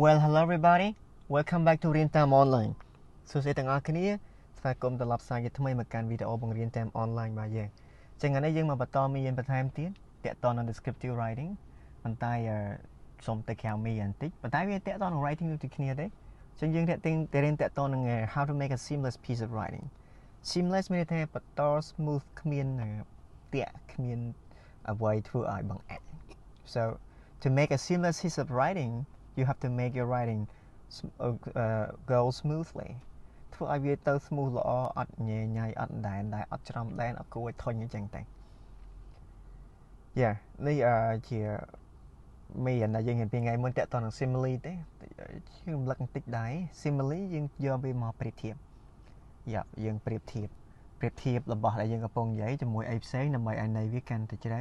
Well, hello everybody. Welcome back to រៀនតាម online. សួស្តីទាំងអស់គ្នាស្វាគមន៍ត្រឡប់សាជាថ្មីមកកាន់វីដេអូបង្រៀនតាម online របស់យើងចឹងថ្ងៃនេះយើងមកបន្តមេរៀនបន្ថែមទៀតទាក់ទងនឹង descriptive writing ប៉ុន្តែសូមទៅក្រៅមេរៀនបន្តិចប៉ុន្តែវាទាក់ទងនឹង writing ដូចគ្នាទេចឹងយើងរៀនទាក់ទងនឹង how to make a seamless piece of writing. Seamless មានន័យថាបន្ត smooth គ្មានតាក់គ្មានអ្វីធ្វើឲ្យបង្អាក់ So to make a seamless piece of writing you have to make your writing go smoothly ធ្វើឲ្យវាទៅ smooth ល្អអត់ញ៉ៃញ៉ៃអត់ដែនដែរអត់ច្រំដែនអត់គួរឲ្យធុញអញ្ចឹងតែ Yeah នេះជាមេរៀនដែលយើងរៀនពីថ្ងៃមុនតាក់ទងនឹង simile ទេខ្ញុំរំលឹកបន្តិចដែរ simile យើងយកវាមកប្រៀបធៀបយើងប្រៀបធៀបរបស់ដែលយើងកំពុងនិយាយជាមួយអីផ្សេងដើម្បីឲ្យន័យវាកាន់តែជ្រៅ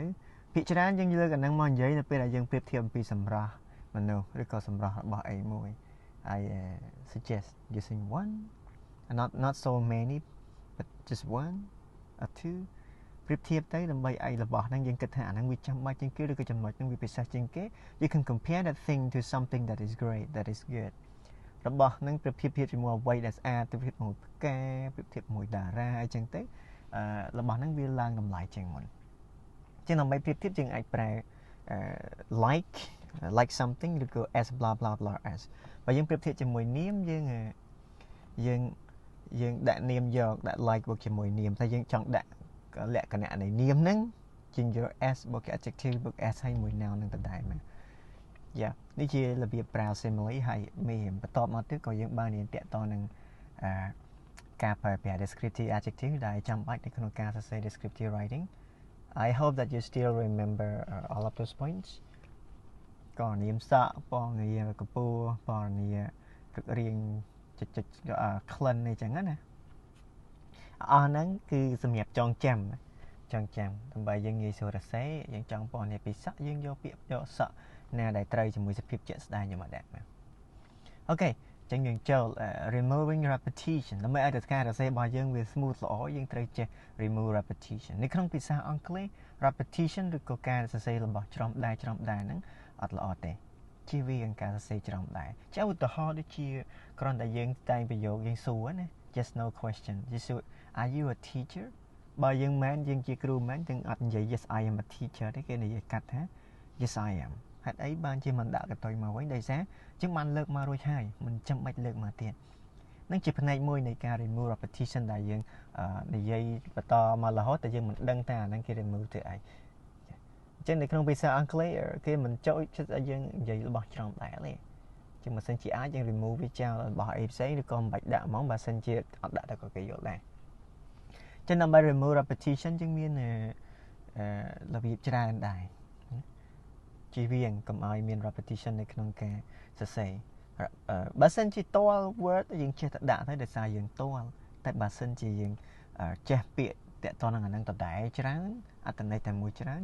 ភាគច្រើនយើងលើកអាហ្នឹងមកនិយាយនៅពេលដែលយើងប្រៀបធៀបអំពីសម្រស់មនុស្សឬក៏សម្រស់របស់អីមួយ I suggest using one and not so many but just one or two ប្រៀបធៀបទៅដើម្បីឲ្យរបស់ហ្នឹងយើងគិតថាអាហ្នឹងវាចាំបាច់ជាងគេឬក៏ចំណុចហ្នឹងវាពិសេសជាងគេ You can compare that thing to something that is great that is good របស់ហ្នឹងប្រៀបធៀបជាមួយអ្វីដែលស្អាតទៅប្រៀបជាមួយផ្កាប្រៀបធៀបជាមួយតារាអីចឹងទៅរបស់ហ្នឹងវាឡើងតម្លៃជាងមុនចឹងដើម្បីប្រៀបធៀបយើងអាចប្រើ like something ឬក៏ as blah blah blah as បើយើងប្រៀបធៀបជាមួយនាមយើងដាក់នាមយកដាក់ like បូកជាមួយនាមតែយើងចង់ដាក់លក្ខណៈនៃនាមហ្នឹងជាងយក as បូក adjective បូក as ហើយមួយ noun នឹងដដែលមកនេះជារបៀបប្រើ simile ហើយមេរៀនបន្តមកទៀតក៏យើងបានរៀនតាក់ទងនឹងការប្រើប្រាស់ descriptive adjective ដែលចាំបាច់នៅក្នុងការសរសេរ descriptive writing I hope that you still remember all of those points ក៏នាមស័ក្តិពណ៌នាកម្ពស់ពណ៌នារឹករៀងក្លិនអីចឹងណាអស់ហ្នឹងគឺសម្រាប់ចងចាំដើម្បីយើងងាយស្រួលសរសេរយើងចង់ពណ៌នាពីស័ក្តិយើងយកពាក្យយកស័ក្តិណាដែលត្រូវជាមួយសភាពជាក់ស្ដែងយកមកដាក់មកអូខេចឹងយើងចូល removing repetition ដើម្បីឲ្យការសរសេររបស់យើងវា smooth ល្អយើងត្រូវចេះ remove repetition នៅក្នុងភាសាអង់គ្លេស repetition ឬក៏ការសរសេររបស់ច្រំដែរហ្នឹងអត់ល្អទេជៀសវាងការសរសេរច្រំដែរចុះឧទាហរណ៍ដូចជាគ្រាន់តែយើងតែងប្រយោគយើងសួរណា just no question យេស៊ូ Are you a teacher បើយើងមិនយើងជាគ្រូមិនយើងអត់និយាយ Yes I am a teacher ទេគេនិយាយកាត់ថា Yes I am ហេតុអីបានជាមិនដាក់កតុយមកវិញដោយសារជាងបានលើកមករួចហើយមិនចាំបាច់លើកមកទៀតនឹងជាផ្នែកមួយនៃការ remove repetition ដែលយើងនិយាយបន្តមករហូតតែយើងមិនដឹងថាអាហ្នឹងគេ remove ទៅអីចឹងនៅក្នុងភាសាអង់គ្លេសគេមិនចូលចិត្តឲ្យយើងនិយាយរបស់ច្រំដែរទេចឹងបើសិនជាអាចយើង remove វាចោលរបស់អីផ្សេងឬក៏មិនបាច់ដាក់ហ្មងបើសិនជាអត់ដាក់ទៅក៏គេយល់ដែរចឹងដើម្បី remove repetition យើងមានរបៀបច្រើនដែរជៀសវាងកុំឲ្យមាន repetition នៅក្នុងការសរសេរបើសិនជាតល word យើងចេះតែដាក់ទៅដោយសារយើងតលតែបើសិនជាយើងចេះពាក្យតាក់ទងនឹងអានឹងដដែលច្រើនអត្ថន័យតែមួយច្រើន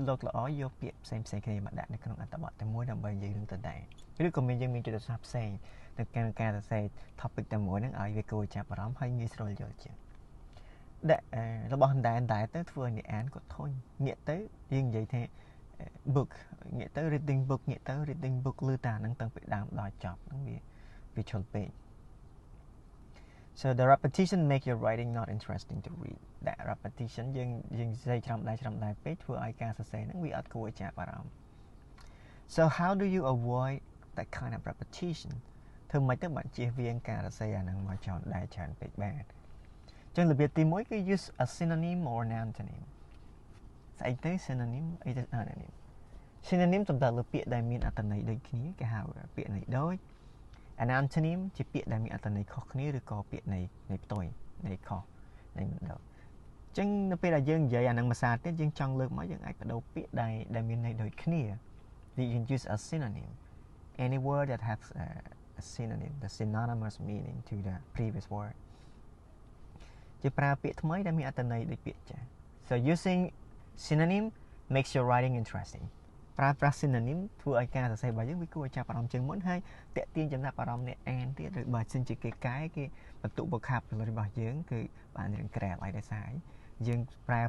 លោកល្អយកពាក្យផ្សេងគ្នាមកដាក់នៅក្នុងអត្ថបទតែមួយដើម្បីនិយាយរឿងដដែលឬក៏យើងមានចិត្តសាស្ត្រផ្សេងនៅក្នុងការសរសេរ topic តែមួយហ្នឹងឲ្យវាគួរចាប់អារម្មណ៍ហើយងាយស្រួលយល់ជាងដាក់របស់ដែរទៅធ្វើឲ្យអ្នកអានគាត់ធុញងាកទៅយើងនិយាយថា book ងាកទៅ reading book ងាកទៅ reading book លឺតាហ្នឹងតាំងពីដើមដល់ចប់ហ្នឹងវាឈុលពេក So the repetition make your writing not interesting to read ដាក់ repetition យើងនិយាយច្រំដែរពេកធ្វើឲ្យការសរសេរហ្នឹងវាអត់គួរឲ្យចាប់អារម្មណ៍ So how do you avoid that kind of repetition ធ្វើម៉េចទៅបានជៀសវាងការសរសេរអាហ្នឹងមកចោលដែរច្រើនពេកបានចឹងរបៀបទី1គឺ use a synonym or an antonym ស្អីទៅ synonym អីទៅ anonym synonym សំដៅលើពាក្យដែលមានអត្ថន័យដូចគ្នាគេហៅពាក្យន័យដូច an antonym ជាពាក្យដែលមានអត្ថន័យខុសគ្នាឬក៏ពាក្យន័យផ្ទុយន័យខុសន័យមិនដូចចឹងនៅពេលដែលយើងនិយាយអានឹងភាសាទៀតយើងចង់លើកមកយើងអាចបដូរពាក្យដែលមានន័យដូចគ្នា You can use a synonym any word that has a synonym the synonymous meaning to the previous word ជាប្រើពាក្យថ្មីដែលមានអត្ថន័យដូចពាក្យចាស់ So using synonym makes your writing interesting ប្រើប្រាស់ synonym ធ្វើឲ្យការសរសេររបស់យើងវាគួរឲ្យចាប់អារម្មណ៍ជាងមុនហើយតាក់ទាញចំណាប់អារម្មណ៍អ្នកអានទៀតឬបើសិនជាគេកែគេបន្ទុក vocabulary របស់យើងគឺបានរៀនក្រែលឲ្យដែរសារយើងប្រើ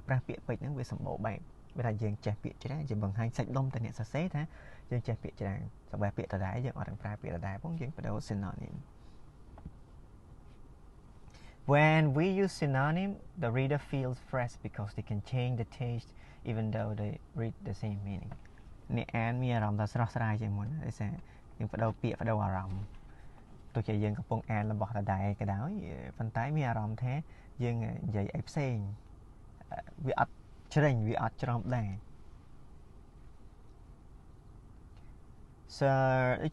ប្រាស់ពាក្យពេចន៍ហ្នឹងវាសម្បូរបែបបើថាយើងចេះពាក្យច្រើនជាបង្ហាញសាច់ដុំទៅអ្នកសរសេរថា យើងចេះពាក្យច្រើនសម្រាប់ពាក្យដដែលយើងអត់នឹងប្រើពាក្យដដែលផងយើងបដូរ synonym When we use synonym the reader feels fresh because they can change the taste even though they read the same meaning អ្នកអានមានអារម្មណ៍ថាស្រស់ស្រាយជាងមុនដោយសារយើងបដូរពាក្យបដូរអារម្មណ៍ទោះជាយើងកំពុងអានរបស់ដដែលក៏ដោយប៉ុន្តែមានអារម្មណ៍ថាយើងនិយាយអីផ្សេងវាអត់ជ្រេញវាអត់ច្រំដែរ So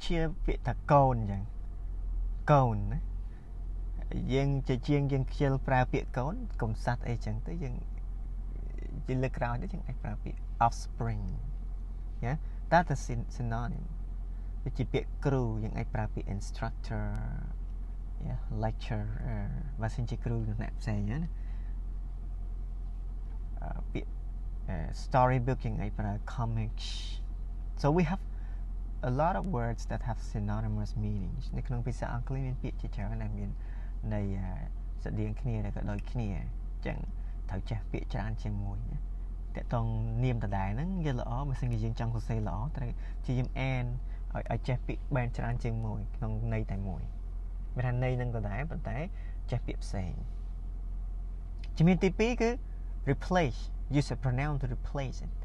ជាពាក្យថាកូនអញ្ចឹងកូនណាយើងជាជាងយើងខ្ជិលប្រើពាក្យកូនកុំសัตว์អីចឹងទៅយើងលើកក្រោយទៅយើងអាចប្រើពាក្យ offspring ណាតែ synonym វាជាពាក្យគ្រូយើងអាចប្រើពាក្យ instructor lecturer បើសិនជាគ្រូនៅអ្នកផ្សេងណាពាក្យ storybook យើងអាចប្រើ comics so we have a lot of words that have synonymous meanings នៅក្នុងភាសាអង់គ្លេសមានពាក្យជាច្រើនដែលមានន័យស្តៀងគ្នាតែក៏ដូចគ្នាអញ្ចឹងត្រូវចេះពាក្យច្រើនជាមួយណាតើតងនាមដដែលហ្នឹងយល់ល្អបើសិនជាយើងចង់សរសេរល្អត្រូវជាយើងអានឲ្យចេះពាក្យបានច្រើនជាងមួយក្នុងន័យតែមួយមានថាន័យនឹងដដែលប៉ុន្តែចេះពាក្យផ្សេងជំនាញទី2គឺ replace use a pronoun to replace it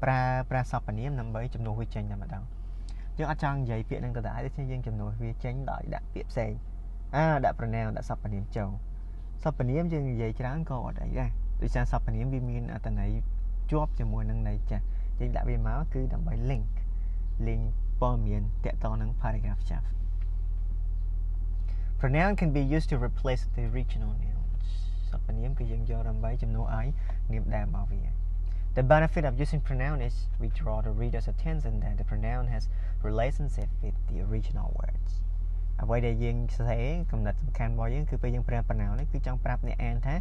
ប្រើសព្វនាមដើម្បីជំនួសវាចេញតែម្ដងយើងអត់ចង់និយាយពាក្យនឹងដដែលទេយើងជំនួសវាចេញដោយដាក់ពាក្យផ្សេងដាក់ pronoun ដាក់សព្វនាមចូលសព្វនាមយើងនិយាយច្រើនក៏អត់អីដែរដោយសារសព្វនាមវាមានអត្ថន័យជាប់ជាមួយនឹងន័យចាស់យើងដាក់វាមកគឺដើម្បី link ព័ត៌មានតាក់ទងនឹង paragraph ចាស់ Pronoun can be used to replace the original nouns សព្វនាមគឺយើងយកដើម្បីជំនួសឲ្យនាមដើមរបស់វា The benefit of using pronoun is we draw the reader's attention that the pronoun has relationship with the original words អ្វីដែលយើងសរសេរកំណត់សំខាន់របស់យើងគឺពេលយើងប្រើ pronoun នេះគឺចង់ប្រាប់អ្នកអានថា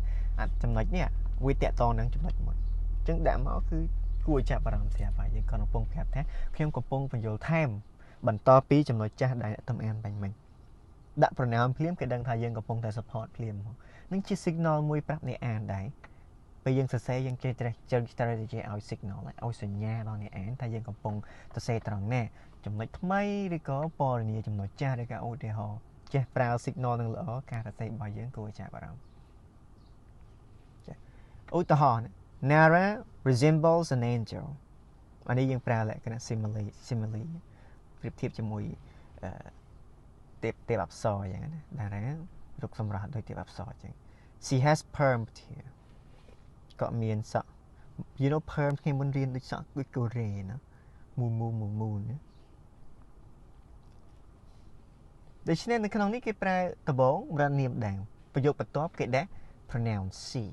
ចំណុចនេះវាតាក់ទងនឹងចំណុចមួយអញ្ចឹងដាក់មកគឺគួរចាប់អារម្មណ៍ស្រាប់ហើយយើងក៏កំពុងប្រាប់ថាខ្ញុំកំពុងបញ្យល់ថែមបន្តពីចំណុចចាស់ដែលអ្នកទំអានបាញ់មិញដាក់ pronoun ភ្លាមគេដឹងថាយើងកំពុងតែ support ភ្លាមនឹងជា signal មួយប្រាប់អ្នកអានដែរពេលយើងសរសេរយើងចេះត្រូវឲ្យ signal ឲ្យសញ្ញាដល់អ្នកអានថាយើងកំពុងសរសេរត្រង់ណាចំណុចថ្មីឬក៏ពណ៌នាចំណុចចាស់ឬក៏ឧទាហរណ៍ចេះប្រើ signal នឹងល្អការសរសេររបស់យើងគួរចាប់អារម្មណ៍ចាឧទាហរណ៍ Nara resembles an angel អានេះយើងប្រើលក្ខណៈ simile ប្រៀបធៀបជាមួយទេពអប្សរយ៉ាងណាតារារូបសម្រស់ដូចទេពអប្សរអញ្ចឹង She has permed hair ក៏មានសក់ You know perm ខ្ញុំមិនរៀនដូចសក់ដូចកូរ៉េណាមូណាដូច្នេះនៅក្នុងនេះគេប្រើដំបងរនាមដើមប្រយោគបន្ទាប់គេដាក់ pronoun she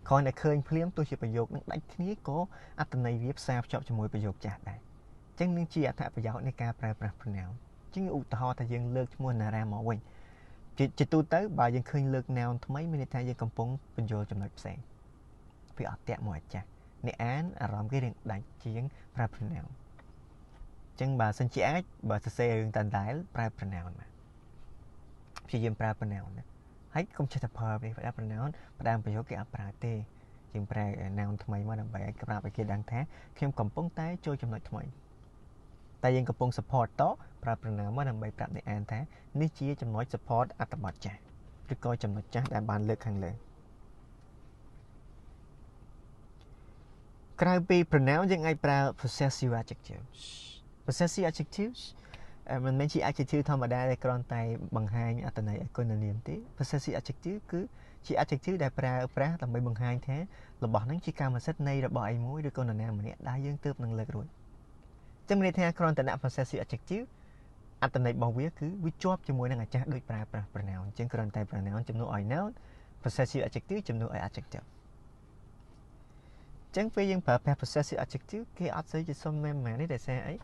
គ្រាន់តែឃើញភ្លាមទោះជាប្រយោគនឹងដាច់គ្នាក៏អត្ថន័យវាផ្សារភ្ជាប់ជាមួយប្រយោគចាស់ដែរអញ្ចឹងនឹងជាអត្ថប្រយោជន៍នៃការប្រើប្រាស់ pronoun ជាងឧទាហរណ៍ថាយើងលើកឈ្មោះ Nara មកវិញជាទូទៅបើយើងឃើញលើក noun ថ្មីមានន័យថាយើងកំពុងបញ្យល់ចំណុចផ្សេងវាអត់តាក់មកចាស់អ្នកអានអារម្មណ៍គេរៀងដាច់ជាងប្រើ pronoun អញ្ចឹងបើសិនជាអាចបើសរសេររឿងតដែលប្រើ pronoun មកព្យាយាមប្រើ pronoun ណាហើយកុំចេះតែប្រើពេលប្រើ pronoun ផ្ដើមប្រយោគគេអត់ប្រើទេយើងប្រើ noun ថ្មីមកដើម្បីឲ្យប្រាប់ឲ្យគេដឹងថាខ្ញុំកំពុងតែចូលចំណុចថ្មីតែយើងកំពុង support តប្រើ pronoun មកដើម្បីប្រាប់អ្នកអានថានេះជាចំណុច support អត្ថបទចាស់ឬក៏ចំណុចចាស់ដែលបានលើកខាងលើក្រៅពី pronoun យើងអាចប្រើ possessive adjectives possessive adjectives មិនមែនជា adjective ធម្មតាដែលគ្រាន់តែបង្ហាញអត្ថន័យឲ្យគុណនាមទេ possessive adjective គឺជា adjective ដែលប្រើប្រាស់ដើម្បីបង្ហាញថារបស់នឹងជាកម្មសិទ្ធិនៃរបស់អីមួយឬក៏នរណាម្នាក់ដែលយើងទើបនឹងលើករួចចឹងមានន័យថាគ្រាន់តែដាក់ possessive adjective អត្ថន័យរបស់វាគឺវាជាប់ជាមួយនឹងអាចាស់ដូចប្រើប្រាស់ pronoun ចឹងគ្រាន់តែ pronoun ជំនួសឲ្យ noun possessive adjective ជំនួសឲ្យ adjective ចឹងពេលយើងប្រើប្រាស់ possessive adjective គេអត់ស្អីជាសុំមែនទេដោយសារអី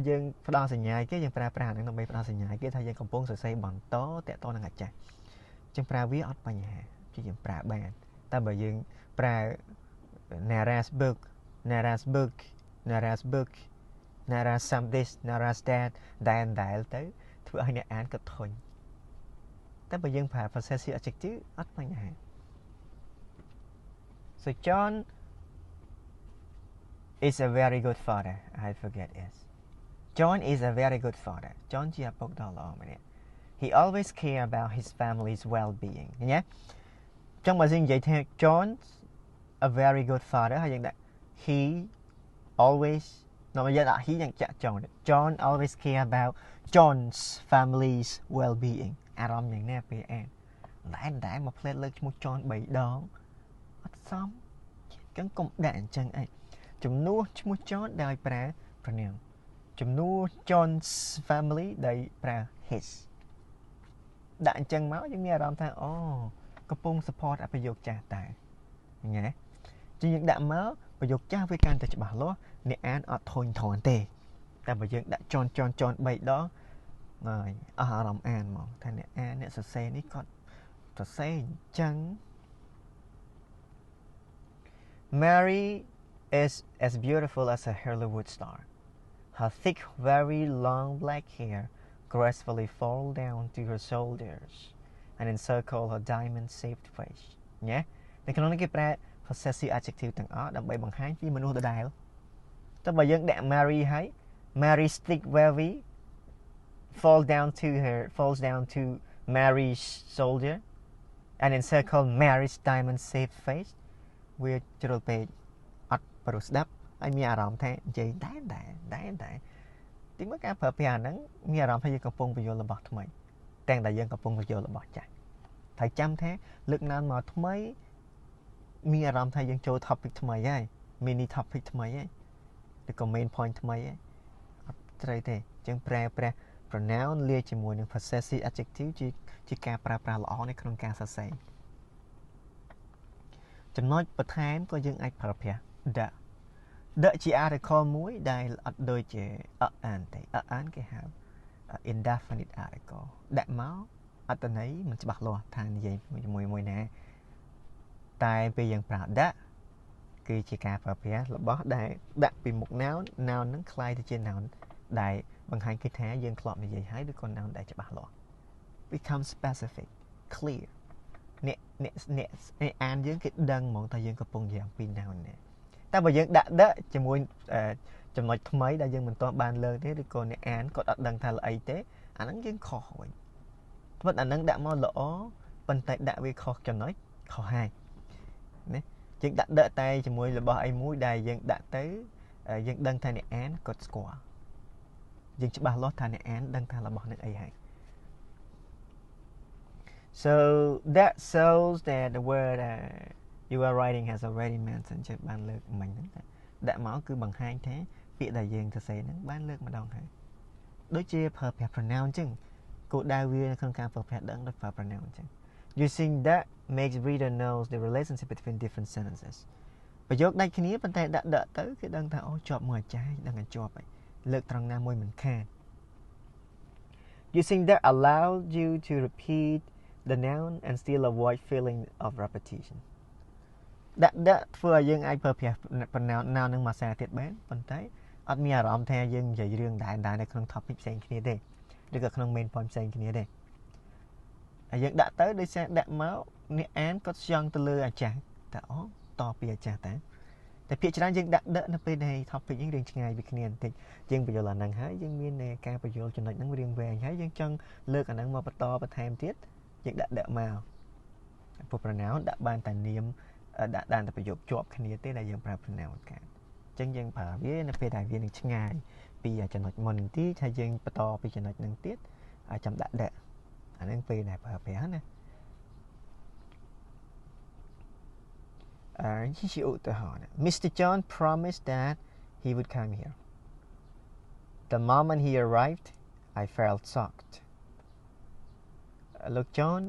យើងផ្ដល់សញ្ញាគេយើងប្រើប្រាស់ហ្នឹងដើម្បីផ្ដល់សញ្ញាគេថាយើងកំពុងសរសេរបន្តតាក់ទងនឹងអាចាស់ចឹងប្រើវាអត់បញ្ហាជាយើងប្រើបានតែបើយើងប្រើ Nara's book Nara some this Nara that ដែលទៅធ្វើឲ្យអ្នកអានក៏ធុញតែបើយើងប្រើ possessive adjective អត់បញ្ហា So John is a very good father I forget it John is a very good father John ជាឪពុកដ៏ល្អម្នាក់ he always care about his family's well-being ឃើញទេចឹងបើនិយាយថា John a very good father ហើយយើងដាក់ he always នោះយើងដាក់ he យ៉ាងចាក់ចង John always care about John's family's well-being អារម្មណ៍យ៉ាងណាពេលអានតែមកផ្លេតលើកឈ្មោះ John 3 ដងអត់សមចឹងកុំដាក់អញ្ចឹងអីជំនួសឈ្មោះ John ដោយប្រើ pronoun ជំនួស John's family ដោយប្រើ his ដាក់អញ្ចឹងមកយើងមានអារម្មណ៍ថាអូកំពុង support ប្រយោគចាស់តែឃើញទេជាងយើងដាក់មកប្រយោគចាស់វាកាន់តែច្បាស់លាស់អ្នកអានអត់ធុញទ្រាន់ទេតែបើយើងដាក់ John 3 ដងហើយអស់អារម្មណ៍អានហ្មងថាអ្នកអានអ្នកសរសេរនេះគាត់សរសេរអញ្ចឹង Mary is as beautiful as a Hollywood star. Her thick, very long black hair gracefully fall down to her shoulders and encircle her diamond-shaped face. ញ៉េនៅក្នុងនេះគេប្រើ possessive adjective ទាំងអស់ដើម្បីបង្ហាញពីមនុស្សដដែលតែបើយើងដាក់ Mary ហើយ Mary's thick, very falls down to Mary's shoulder and encircle Mary's diamond-shaped face វាជ្រុលពេកអត់ប្រុសស្ដាប់ហើយមានអារម្មណ៍ថានិយាយតែទីមួយការប្រើពាក្យអាហ្នឹងមានអារម្មណ៍ថាយើងកំពុងបញ្យល់របស់ថ្មីតែតែយើងកំពុងបញ្យល់របស់ចាស់ហើយចាំថាលើកណានមកថ្មីមានអារម្មណ៍ថាយើងចូល topic ថ្មីហើយ mini topic ថ្មីហើយឬក៏ main point ថ្មីហើយអត់ត្រូវទេអញ្ចឹងប្រើប្រាស់ pronoun លាយជាមួយនឹង possessive adjective ជាការប្រើប្រាស់ល្អនៅក្នុងការសរសេរចំណុចបន្ថែមក៏យើងអាចប្រើប្រាស់ the ជា article មួយដែលអត់ដូចជា an ទេ an គេហៅ indefinite article ដាក់មកអត្ថន័យមិនច្បាស់លាស់ថានិយាយជាមួយណាតែពេលយើងប្រើដាក់គឺជាការប្រើប្រាស់របស់ដែលដាក់ពីមុខ noun ហ្នឹងคล้ายទៅជា noun ដែលបង្ហាញគេថាយើងធ្លាប់និយាយហើយឬក៏ noun ដែលច្បាស់លាស់ become specific clear អ្នកអានយើងគេដឹងហ្មងថាយើងកំពុងនិយាយអំពី noun នេះតែបើយើងដាក់ជាមួយចំណុចថ្មីដែលយើងមិនទាន់បានលើកទេឬក៏អ្នកអានគាត់អត់ដឹងថាល្អីទេអាហ្នឹងយើងខុសវិញព្រោះអាហ្នឹងដាក់មកល្អប៉ុន្តែដាក់វាខុសចំណុចខុសហើយណាយើងដាក់តែជាមួយរបស់អីមួយដែលយើងដាក់ទៅយើងដឹងថាអ្នកអានគាត់ស្គាល់យើងច្បាស់លាស់ថាអ្នកអានដឹងថារបស់នឹងអីហើយ so that shows that the word you are writing has already mentioned ជាបានលើកមិញហ្នឹងដាក់មកគឺបង្ហាញថាពាក្យដែលយើងសរសេរហ្នឹងបានលើកម្ដងហើយដូចជាប្រើប្រាស់ pronoun អញ្ចឹងគោលដៅវានៅក្នុងការប្រើប្រាស់ដឹងដោយប្រើ pronoun អញ្ចឹង using that makes reader knows the relationship between different sentences ប្រយោគដាច់គ្នាប៉ុន្តែដាក់ទៅគេដឹងថាអូជាប់មួយអាចារ្យដឹងតែជាប់ហើយលើកត្រង់ណាមួយមិនខាត using that allows you to repeat the noun and still avoid feeling of repetition ដាក់ធ្វើឲ្យយើងអាចប្រើប្រាស់ pronoun នឹងមួយសារទៀតបានប៉ុន្តែអត់មានអារម្មណ៍ថាយើងនិយាយរឿងដែរនៅក្នុង topic ផ្សេងគ្នាទេឬក៏ក្នុង main point ផ្សេងគ្នាទេហើយយើងដាក់ទៅដោយសារដាក់មកអ្នកអានគាត់ចង់ទៅលើអាចារ្យតែអូតពីអាចារ្យតែភាគច្រើនយើងដាក់នៅពេលដែល topic យើងរៀងឆ្ងាយពីគ្នាបន្តិចយើងបញ្យល់អាហ្នឹងហើយយើងមានការបញ្យល់ចំណុចហ្នឹងរៀងវែងហើយយើងចង់លើកអាហ្នឹងមកបន្តបន្ថែមទៀតយើងដាក់មកព្រោះ pronoun ដាក់បានតែនាមដាក់តែប្រយោគជាប់គ្នាទេដែលយើងប្រើ pronoun កាត់អញ្ចឹងយើងប្រើវានៅពេលដែលវានឹងឆ្ងាយពីចំណុចមុនទីថាយើងបន្តពីចំណុចហ្នឹងទៀតហើយចាំដាក់អាហ្នឹងពេលដែលប្រើប្រាស់ណាជាឧទាហរណ៍ Mr. John promised that he would come here. The moment he arrived, I felt shocked. លោក John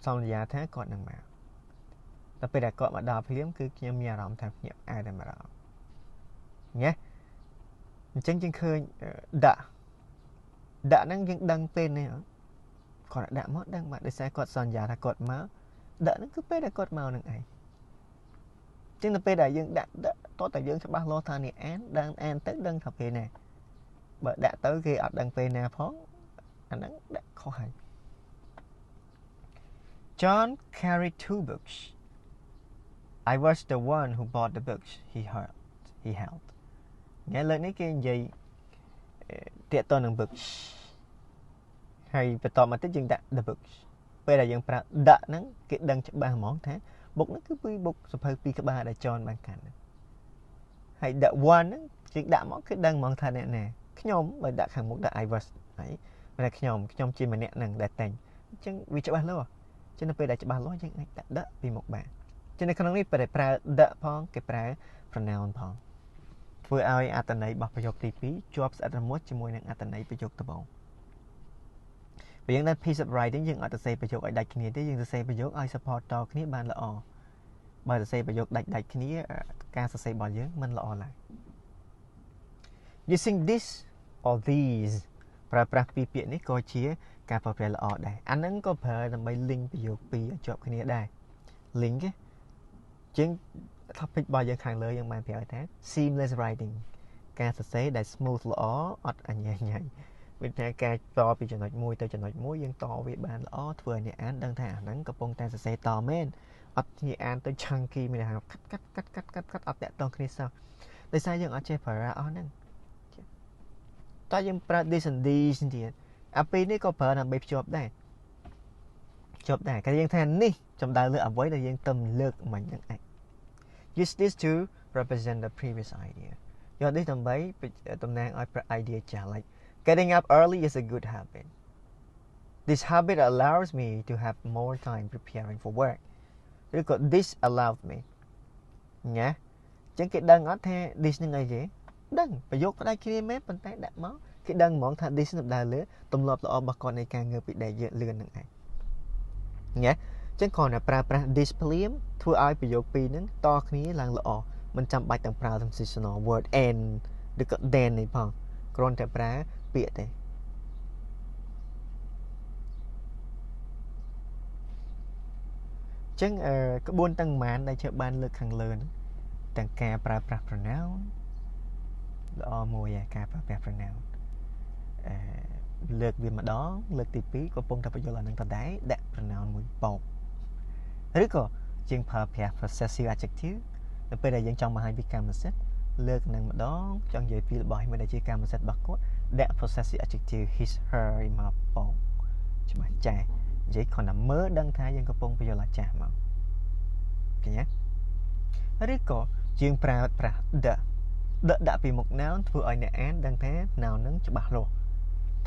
សន្យាថាគាត់នឹងមកតែពេលដែលគាត់មកដល់ភ្លាមគឺខ្ញុំមានអារម្មណ៍ថាភ្ញាក់ផ្អើលតែម្ដងញ៉េអញ្ចឹងយើងឃើញដាក់ហ្នឹងយើងដឹងពេលនេះគាត់ដាក់មកដឹងមកដោយសារគាត់សន្យាថាគាត់មកដាក់ហ្នឹងគឺពេលដែលគាត់មកនឹងឯងចឹងទៅពេលដែលយើងដាក់តោះតែយើងច្បាស់លាស់ថានេះអានទៅដឹងថាពេលណាបើដាក់ទៅគេអត់ដឹងពេលណាផងអាហ្នឹងដាក់ខុសហើយ John carried 2 books. I was the one who bought the books he held. ញ៉ែលើកនេះគេនិយាយ tiện to năng books hay phải tỏ mà tới chừng đã the books bây giờ dân pra đã nắng cái đăng cho ba món thế bục nó cứ bị bục sập hơi pi các ba đã cho ban cảnh hay đã one nắng chừng đã món cái đăng món thay nè cái nhóm mà đã hàng món đã ai vật ấy mà là cái nhóm chi mà nè năng đã thành chừng vì cho ba luôn cho nên bây giờ cho ba lối chừng đã vì một bạn cho nên không nói về pra đã phong cái pra pronoun phong vừa ai ở tận này bọcประโยคទី2 jobs at the most ជាមួយនឹងអត្តន័យប្រយោគដំបូងបើយើងដល់ piece of writing យើងអត់ទៅសេប្រយោគឲ្យដាច់គ្នាទេយើងទៅសេប្រយោគឲ្យ support តគ្នាបានល្អបើទៅសេប្រយោគដាច់គ្នាការសរសេររបស់យើងមិនល្អឡើយ using this or these ប្រើប្រាស់ពីរពាក្យនេះក៏ជាការប្រើប្រាស់ល្អដែរអាហ្នឹងក៏ប្រើដើម្បី link ប្រយោគពីរឲ្យជាប់គ្នាដែរ link ជាង topic របស់យើងខាងលើយើងបានប្រាប់ថា seamless writing ការសរសេរដែល smooth ល្អអត់អញ្ញែញ៉ៃវាថាការតពីចំណុចមួយទៅចំណុចមួយយើងតវាបានល្អធ្វើឲ្យអ្នកអានដឹងថាអាហ្នឹងកំពុងតែសរសេរតមែនអត់ជាអានទៅ chunky មានថាកាត់អត់តាក់ទងគ្នាសោះដោយសារយើងអត់ចេះប្រើអស់ហ្នឹងតើយើងប្រើ this and these ទៀតអាពីរនេះក៏ប្រើដើម្បីភ្ជាប់ដែរគេយើងថានេះចំដៅលើអ្វីដែលយើងទៅលើកមិញហ្នឹងឯងUse this to represent the previous idea. យកនេះដើម្បីតំណាងឲ្យ idea ចាស់ like getting up early is a good habit. This habit allows me to have more time preparing for work. ឬក៏ this allows me ញ៉ាអញ្ចឹងគេដឹងអត់ថា this នឹងអីគេដឹងប្រយោគផ្ដាច់គ្នាមែនប៉ុន្តែដាក់មកគេដឹងហ្មងថា this សំដៅលើទម្លាប់ល្អរបស់គាត់នៃការងើបពីដេកលឿនហ្នឹងឯងញ៉ាចឹងគ្រាន់តែប្រើប្រាស់ this ភ្លាមធ្វើឲ្យប្រយោគពីរហ្នឹងតគ្នាឡើងល្អមិនចាំបាច់ទាំងប្រើ transitional word and ឬក៏ then នេះផងគ្រាន់តែប្រើពាក្យទេចឹងក្បួនទាំងប៉ុន្មានដែលជាបានលើកខាងលើហ្នឹងទាំងការប្រើប្រាស់ pronoun ល្អមួយឯការប្រើប្រាស់ pronoun លើកវាម្ដងលើកទី2កំពុងតែបញ្យល់អានឹងដដែលដាក់ pronoun មួយបោកឬក៏ជាងប្រើប្រាស់ possessive adjective នៅពេលដែលយើងចង់បង្ហាញពីកម្មសិទ្ធិលើកនឹងម្ដងចង់និយាយពីរបស់មិនដែលជាកម្មសិទ្ធិរបស់គាត់ដាក់ possessive adjective his her មកបោកច្បាស់ចាស់និយាយគ្រាន់តែមើលដឹងថាយើងកំពុងបញ្យល់អាចាស់មកឃើញទេឬក៏ជាងប្រើប្រាស់ the ដាក់ពីមុខ noun ធ្វើឲ្យអ្នកអានដឹងថា noun នឹងច្បាស់លាស់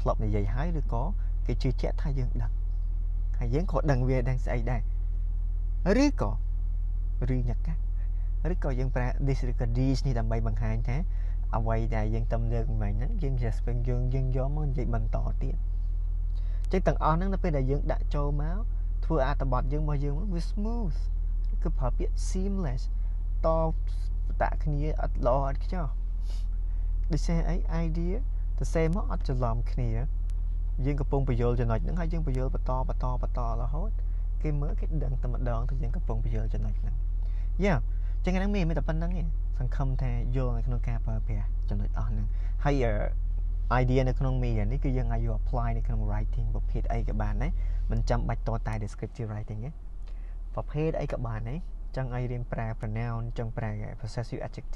ធ្លាប់និយាយហើយឬក៏គេជឿជាក់ថាយើងដឹងហើយយើងក៏ដឹងវាដឹងស្អីដែរឬក៏ញ៉ាក់ឬក៏យើងប្រើ this ឬក៏ these នេះដើម្បីបង្ហាញថាអ្វីដែលយើងទំលើកមិញហ្នឹងយើង just យើងយកមកនិយាយបន្តទៀតចឹងទាំងអស់ហ្នឹងនៅពេលដែលយើងដាក់ចូលមកធ្វើអត្ថបទយើងរបស់យើងវា smooth គឺប្រើពាក្យ seamless តតាក់គ្នាអត់ល្អអត់ខ្ចោះដូចជាអី idea ទៅសេមកអត់ច្រឡំគ្នាយើងកំពុងបញ្យល់ចំណុចហ្នឹងហើយយើងបញ្យល់បន្តរហូតគេមើលគេដឹងតែម្ដងថាយើងកំពុងបញ្យល់ចំណុចហ្នឹងយ៉ាចឹងហ្នឹងមានតែប៉ុណ្្នឹងឯងសង្ឃឹមថាយល់នៅក្នុងការប្រើប្រាស់ចំណុចអស់ហ្នឹងហើយ idea នៅក្នុងមីនេះគឺយើងអាចយក apply នៅក្នុង writing ប្រភេទអីក៏បានដែរមិនចាំបាច់តតែ descriptive writing ទេប្រភេទអីក៏បានដែរចង់ឲ្យរៀនប្រើ pronoun ចង់ប្រើ possessive adjective